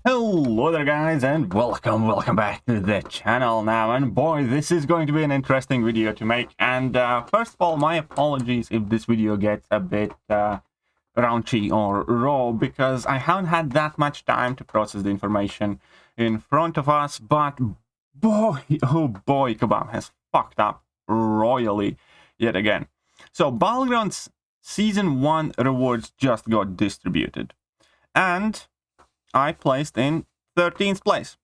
Hello there guys, and welcome back to the channel now. And boy, this is going to be an interesting video to make. And first of all, my apologies if this video gets a bit raunchy or raw, because I haven't had that much time to process the information in front of us. But boy, oh boy, Kabam has fucked up royally yet again. So Battlegrounds Season 1 rewards just got distributed, and I placed in 13th place,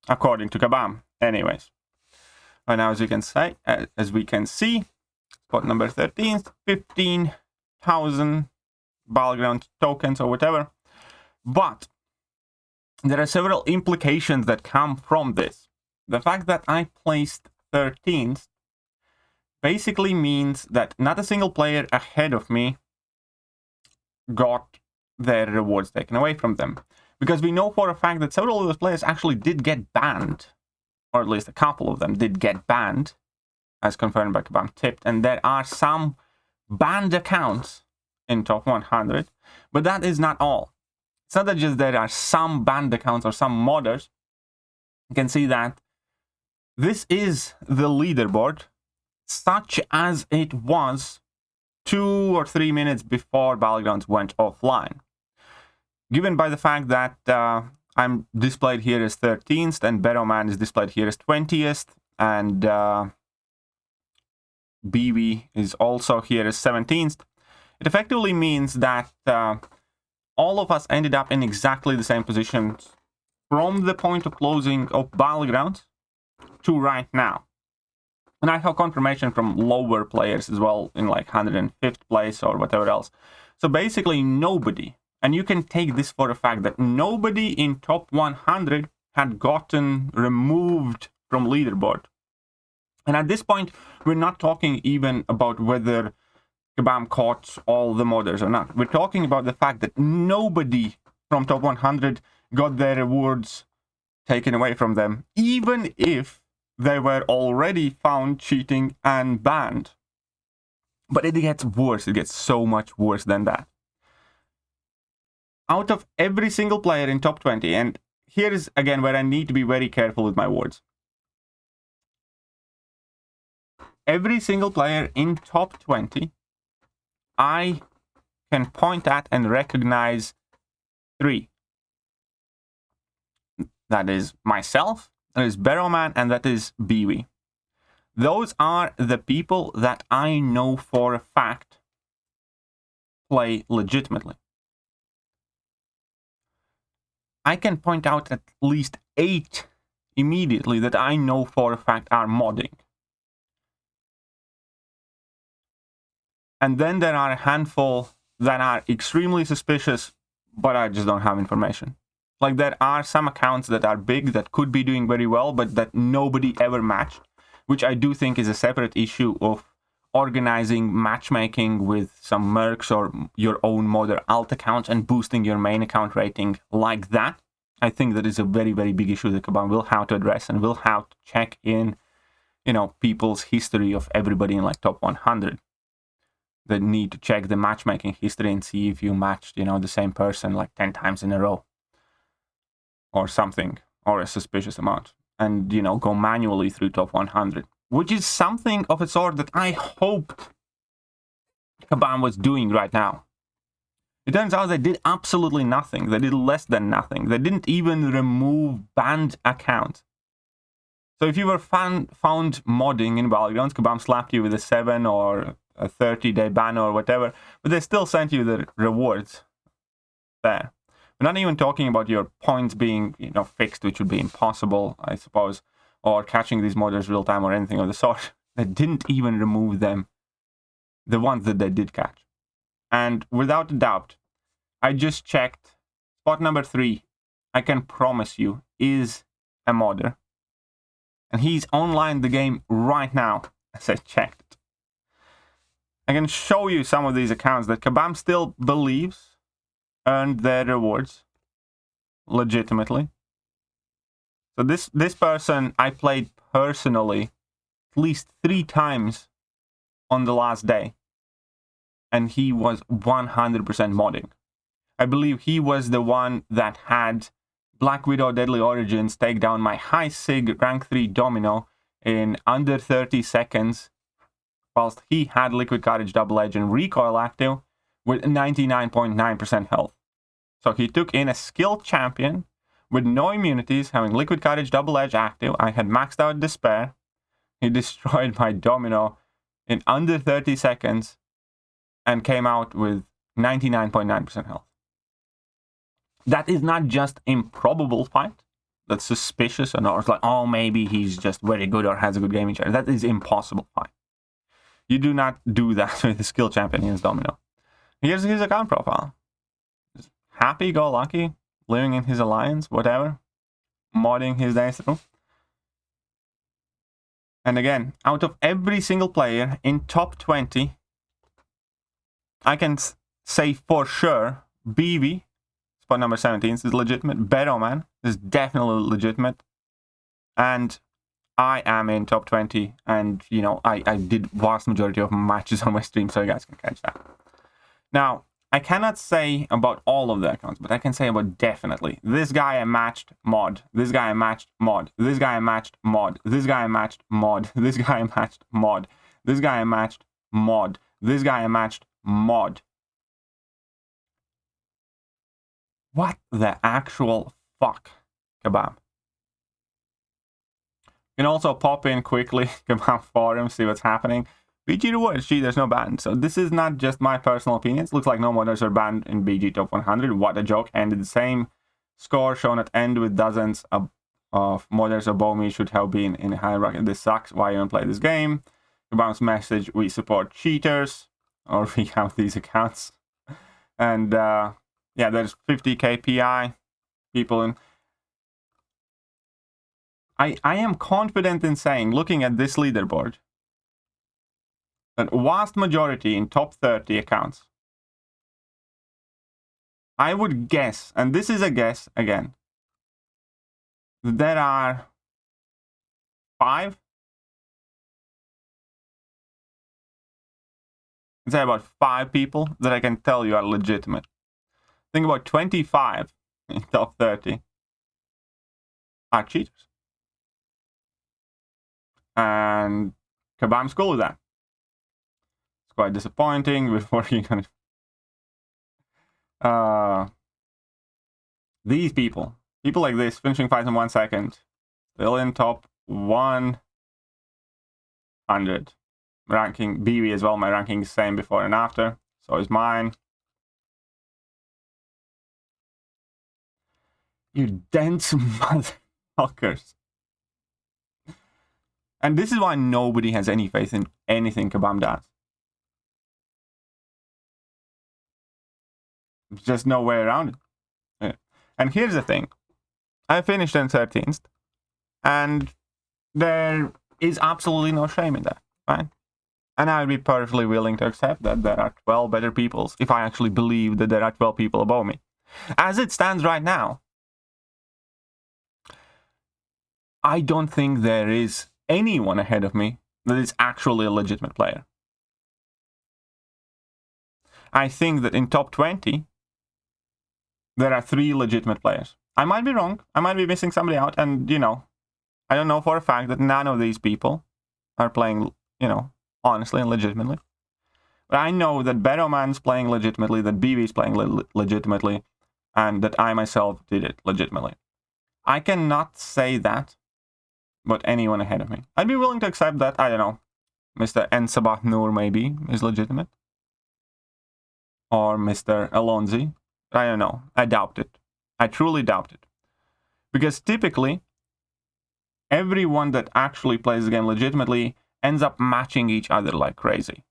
according to Kabam. Anyways, right now, as we can see, spot number 13th, 15,000 Battleground tokens or whatever. But there are several implications that come from this. The fact that I placed 13th basically means that not a single player ahead of me got their rewards taken away from them. Because we know for a fact that several of those players actually did get banned, or at least a couple of them did get banned, as confirmed by Kabam Tipped, and there are some banned accounts in top 100, but that is not all. It's not that just there are some banned accounts or some modders. You can see that this is the leaderboard, such as it was 2 or 3 minutes before Battlegrounds went offline. Given by the fact that I'm displayed here as 13th and Barrowman is displayed here as 20th, and BB is also here as 17th, it effectively means that all of us ended up in exactly the same positions from the point of closing of Battlegrounds to right now. And I have confirmation from lower players as well, in like 105th place or whatever else. So basically nobody, and you can take this for a fact, that nobody in top 100 had gotten removed from leaderboard. And at this point, we're not talking even about whether Kabam caught all the modders or not. We're talking about the fact that nobody from top 100 got their rewards taken away from them, even if they were already found cheating and banned. But it gets worse. It gets so much worse than that. Out of every single player in top 20, and here is again where I need to be very careful with my words. Every single player in top 20, I can point at and recognize 3. That is myself, that is Barrowman, and that is BB. Those are the people that I know for a fact play legitimately. I can point out at least 8 immediately that I know for a fact are modding. And then there are a handful that are extremely suspicious, but I just don't have information. Like, there are some accounts that are big that could be doing very well, but that nobody ever matched, which I do think is a separate issue of organizing matchmaking with some mercs or your own modder alt account and boosting your main account rating like that. I think that is a very, very big issue that Kabam will have to address, and will have to check in, people's history of everybody in like top 100. They need to check the matchmaking history and see if you matched, the same person like 10 times in a row or something, or a suspicious amount, and, go manually through top 100, which is something of a sort that I hoped Kabam was doing right now. It turns out they did absolutely nothing. They did less than nothing. They didn't even remove banned accounts. So if you were found modding in Battlegrounds, Kabam slapped you with a 7 or a 30-day ban or whatever, but they still sent you the rewards there. We're not even talking about your points being, fixed, which would be impossible, I suppose, or catching these modders real time or anything of the sort. They didn't even remove them, the ones that they did catch. And without a doubt, I just checked, spot number 3, I can promise you, is a modder. And he's online the game right now, as I checked. I can show you some of these accounts that Kabam still believes earned their rewards legitimately. So this person I played personally at least 3 times on the last day, and he was 100% modding. I believe he was the one that had Black Widow Deadly Origins take down my high Sig rank 3 Domino in under 30 seconds, whilst he had Liquid Courage Double Edge and Recoil active with 99.9% health. So he took in a skilled champion with no immunities, having Liquid Courage Double Edge active. I had maxed out Despair. He destroyed my Domino in under 30 seconds and came out with 99.9% health. That is not just improbable fight. That's suspicious, or it's like, oh, maybe he's just very good or has a good gaming chair. That is impossible fight. You do not do that with a skill champion against Domino. Here's his account profile. Just happy-go-lucky, living in his alliance, whatever. Modding his days through. And again, out of every single player in top 20, I can say for sure, BV, spot number 17, is legitimate. Barrowman is definitely legitimate. And I am in top 20. And, you know, I did vast majority of matches on my stream, so you guys can catch that. Now, I cannot say about all of the accounts, but I can say about definitely. This guy I matched mod. This guy I matched mod. This guy I matched mod. This guy I matched mod. This guy I matched mod. This guy I matched mod. This guy I matched mod. What the actual fuck, Kabam? You can also pop in quickly, Kabam forum, see what's happening. BG rewards, gee, there's no ban. So this is not just my personal opinions. Looks like no modders are banned in BG Top 100. What a joke. Ended the same score shown at end with dozens of modders above me should have been in hierarchy. This sucks. Why even play this game? Kabam's message, we support cheaters. Or we have these accounts. And yeah, there's 50 KPI people in. I am confident in saying, looking at this leaderboard, that vast majority in top 30 accounts. I would guess, and this is a guess again, there are 5. I'd say about 5 people that I can tell you are legitimate. Think about 25 in top 30 are cheaters. And Kabam's cool with that. It's quite disappointing. We're working on it. These people like this, finishing fights in 1 second, still in top 100. Ranking BB as well. My ranking is same before and after. So is mine. You dense motherfuckers. And this is why nobody has any faith in anything Kabam does. There's just no way around it. Yeah. And here's the thing. I finished in 13th. And there is absolutely no shame in that. Right? And I would be perfectly willing to accept that there are 12 better people if I actually believe that there are 12 people above me. As it stands right now, I don't think there is anyone ahead of me that is actually a legitimate player. I think that in top 20, there are 3 legitimate players. I might be wrong. I might be missing somebody out. And, you know, I don't know for a fact that none of these people are playing, you know, honestly and legitimately. But I know that Barrowman's playing legitimately, that BB's playing legitimately, and that I myself did it legitimately. I cannot say that about anyone ahead of me. I'd be willing to accept that, I don't know, Mr. Ensabat Noor maybe is legitimate. Or Mr. Alonzi. I don't know. I doubt it. I truly doubt it. Because typically, everyone that actually plays the game legitimately ends up matching each other like crazy.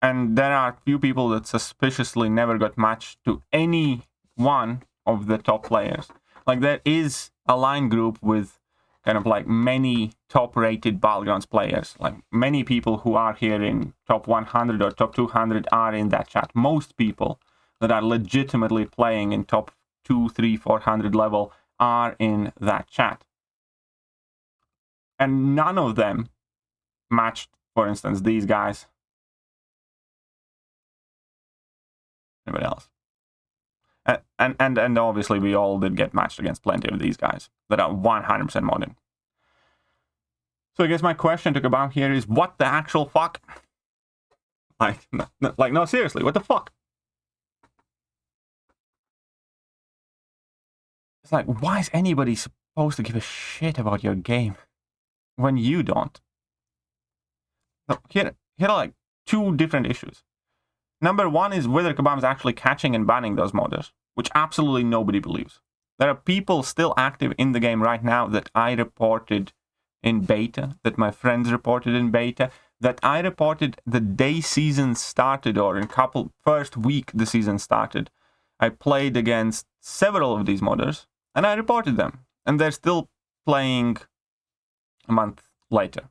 And there are few people that suspiciously never got matched to any one of the top players. Like, there is a line group with kind of like many top-rated Battlegrounds players. Like, many people who are here in top 100 or top 200 are in that chat. Most people that are legitimately playing in top 2, 3, 400 level are in that chat. And none of them matched, for instance, these guys. Anybody else? And obviously we all did get matched against plenty of these guys that are 100% modded. So I guess my question to Kabam here is, what the actual fuck? Like, no, seriously, what the fuck? It's like, why is anybody supposed to give a shit about your game when you don't? So here are like two different issues. Number one is whether Kabam is actually catching and banning those modders, which absolutely nobody believes. There are people still active in the game right now that I reported in beta, that my friends reported in beta, that I reported the day season started, or in first week the season started. I played against several of these modders, and I reported them. And they're still playing a month later.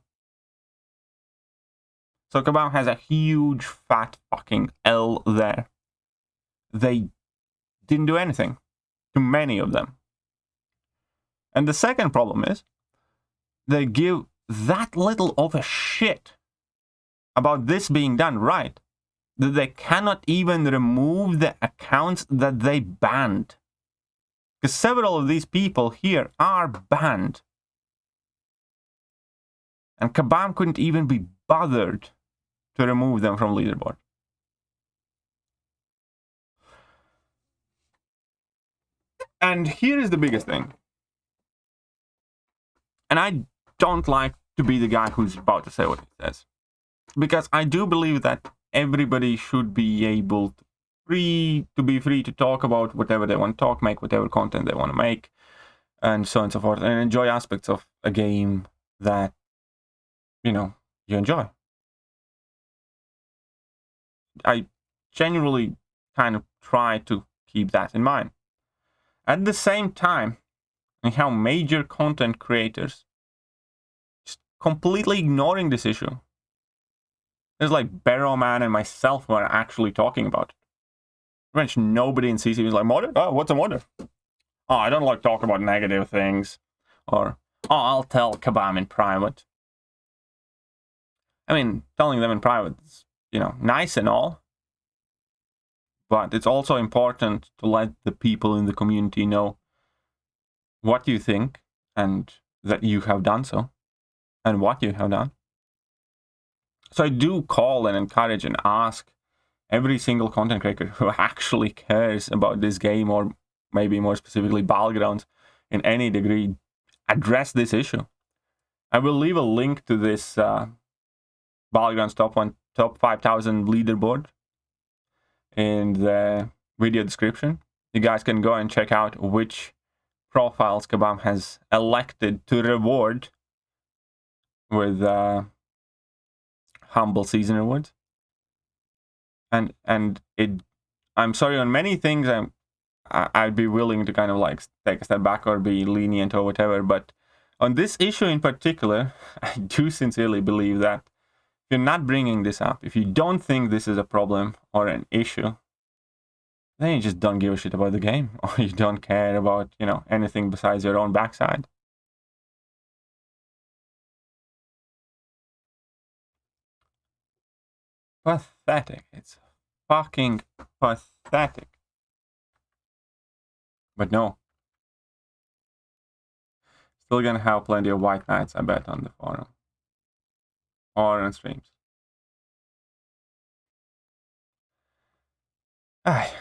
So Kabam has a huge fat fucking L there. They didn't do anything to many of them. And the second problem is, they give that little of a shit about this being done right, that they cannot even remove the accounts that they banned. Because several of these people here are banned. And Kabam couldn't even be bothered to remove them from leaderboard. And here is the biggest thing. And I don't like to be the guy who's about to say what he says, because I do believe that everybody should be able to be free to talk about whatever they want to talk, make whatever content they want to make, and so on and so forth, and enjoy aspects of a game that, you enjoy. I genuinely kind of try to keep that in mind. At the same time, and how major content creators just completely ignoring this issue. There's like Barrowman and myself who are actually talking about it. Pretty much nobody in CC was like, modder? Oh, what's a modder? Oh, I don't like talking about negative things. Or, oh, I'll tell Kabam in private. I mean, telling them in private is, nice and all. But it's also important to let the people in the community know what you think, and that you have done so, and what you have done. So I do call and encourage and ask every single content creator who actually cares about this game, or maybe more specifically Battlegrounds in any degree, address this issue. I will leave a link to this Battlegrounds top 5,000 leaderboard in the video description. You guys can go and check out which profiles Kabam has elected to reward with humble season rewards. And I'm sorry, on many things I'd be willing to kind of like take a step back or be lenient or whatever, but on this issue in particular, I do sincerely believe that if you're not bringing this up, if you don't think this is a problem or an issue, then you just don't give a shit about the game, or you don't care about, anything besides your own backside. Pathetic. It's fucking pathetic. But no. Still gonna have plenty of white knights, I bet, on the forum. Or on streams. Ay.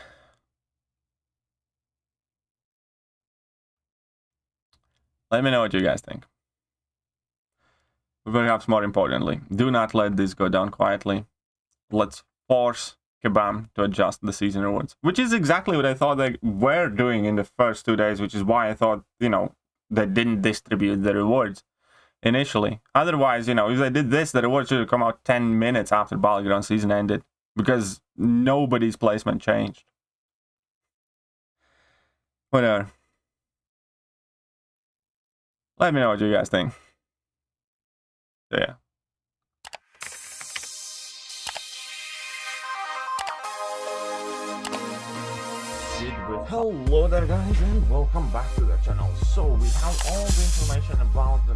Let me know what you guys think. But perhaps more importantly, do not let this go down quietly. Let's force Kabam to adjust the season rewards, which is exactly what I thought they were doing in the first 2 days, which is why I thought, they didn't distribute the rewards initially. Otherwise, if they did this, the rewards should have come out 10 minutes after Battleground season ended, because nobody's placement changed. Whatever. Let me know what you guys think. So yeah. Hello there guys, and welcome back to the channel. So we have all the information about the